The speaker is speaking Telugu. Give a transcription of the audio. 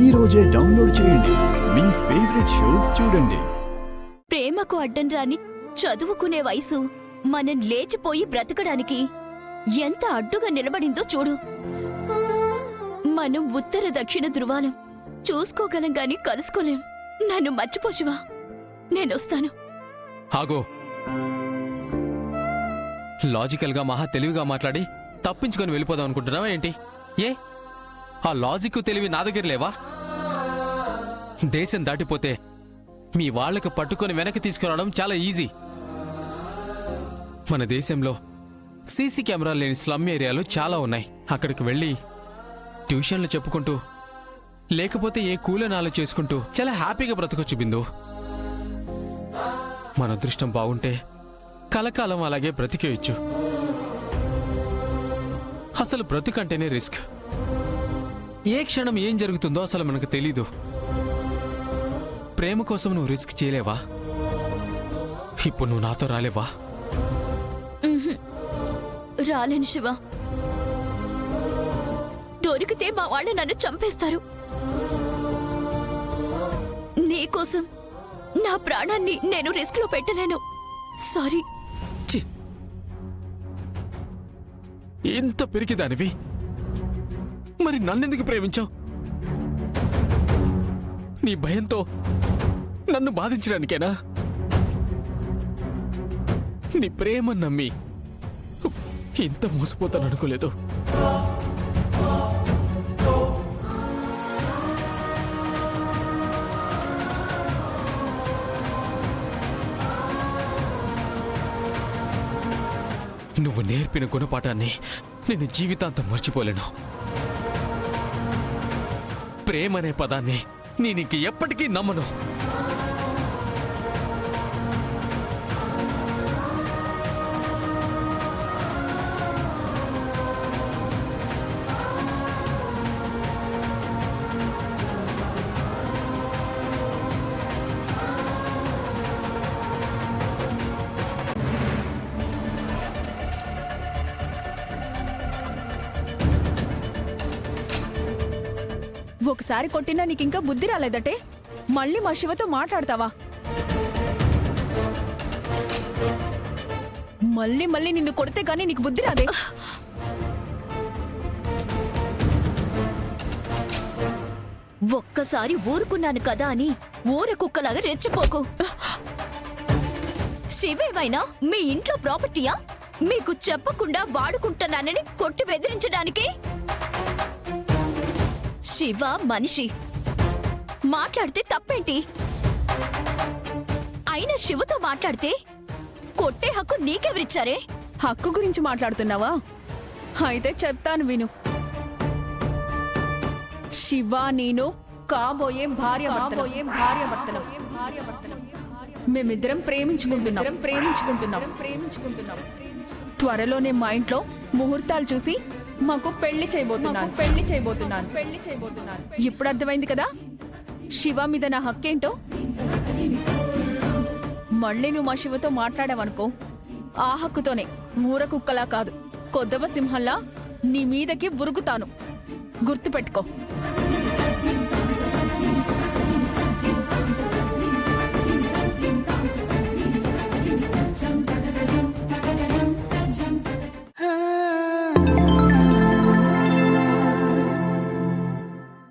ఈ రోజే డౌన్లోడ్ చేయండి. మీ ఫేవరెట్ షోస్ చూడండి. ప్రేమకు అడ్డం రాని చదువుకునే వయసు మనం లేచిపోయి బ్రతకడానికి ఎంత అడ్డుగా నిలబడిందో చూడు. మనం ఉత్తర దక్షిణ ధృవాలం, చూసుకోగలం గాని కలుసుకోలేం. నన్ను మర్చిపో శివా, నేనొస్తాను. ఆగో, లాజికల్ గా మహా తెలివిగా మాట్లాడి తప్పించుకొని వెళ్ళిపోదాం అనుకుంటున్నావా ఏంటి? ఏ ఆ లాజిక్ తెలివి నా దగ్గర లేవా? దేశం దాటిపోతే మీ వాళ్ళకి పట్టుకొని వెనక్కి తీసుకురావడం చాలా ఈజీ. మన దేశంలో సీసీ కెమెరాలు లేని స్లమ్ ఏరియాలు చాలా ఉన్నాయి. అక్కడికి వెళ్ళి ట్యూషన్లు చెప్పుకుంటూ, లేకపోతే ఏ కూలనాలు చేసుకుంటూ చాలా హ్యాపీగా బ్రతకొచ్చు బిందు. మన అదృష్టం బాగుంటే కలకాలం అలాగే బ్రతికేయచ్చు. అసలు బ్రతుకంటేనే రిస్క్. ఏ క్షణం ఏం జరుగుతుందో అసలు మనకు తెలీదు. ప్రేమ కోసం నువ్వు రిస్క్ చేయలేవా? ఇప్పుడు నువ్వు నాతో రాలేవా? రాలేను శివ. దొరికితే మా వాళ్ళు నన్ను చంపేస్తారు. నీకోసం నా ప్రాణాన్ని నేను రిస్క్ లో పెట్టలేను. సారీ. ఎంత పెరిగిదానివి, మరి నన్నెందుకు ప్రేమించావు? నీ భయంతో నన్ను బాధించడానికేనా? నీ ప్రేమ నమ్మి ఇంత మోసపోతాననుకోలేదు. నువ్వు నేర్పిన గుణపాఠాన్ని నేను జీవితాంతం మర్చిపోలేను. ప్రేమనే పదాన్ని నేనింక ఎప్పటికీ నమ్మను. ఒకసారి కొట్టినా నీకింకా బుద్ధి రాలేదటే? మళ్ళీ మా శివతో మాట్లాడతావా? మళ్ళీ మళ్ళీ నిన్ను కొడితే గానీ నీకు బుద్ధి రాదే? ఒక్కసారి ఊరుకున్నాను కదా అని ఊర కుక్కలాగా రెచ్చిపోకు. శివేమైనా మీ ఇంట్లో ప్రాపర్టీయా? మీకు చెప్పకుండా వాడుకుంటున్నానని కొట్టి బెదిరించడానికి? శివ మనిషి, మాట్లాడితే తప్పేంటి? అయినా శివతో మాట్లాడితే కొట్టే హక్కు నీకెవరిచ్చారే? హక్కు గురించి మాట్లాడుతున్నావా? అయితే చెప్తాను విను. శివ నేను కాబోయే భార్య భర్తలం. మేమిద్దరం ప్రేమించుకుంటున్నాం. త్వరలోనే మా ఇంట్లో ముహూర్తాలు చూసి మాకు పెళ్లి చేయబోతున్నాను. ఇప్పుడు అర్థమైంది కదా శివ మీద నా హక్కేంటో? మళ్ళీ నువ్వు మా శివతో మాట్లాడావనుకో, ఆ హక్కుతోనే ఊర కుక్కలా కాదు, కొద్దవ సింహంలా నీ మీదకి ఉరుకుతాను. గుర్తుపెట్టుకో.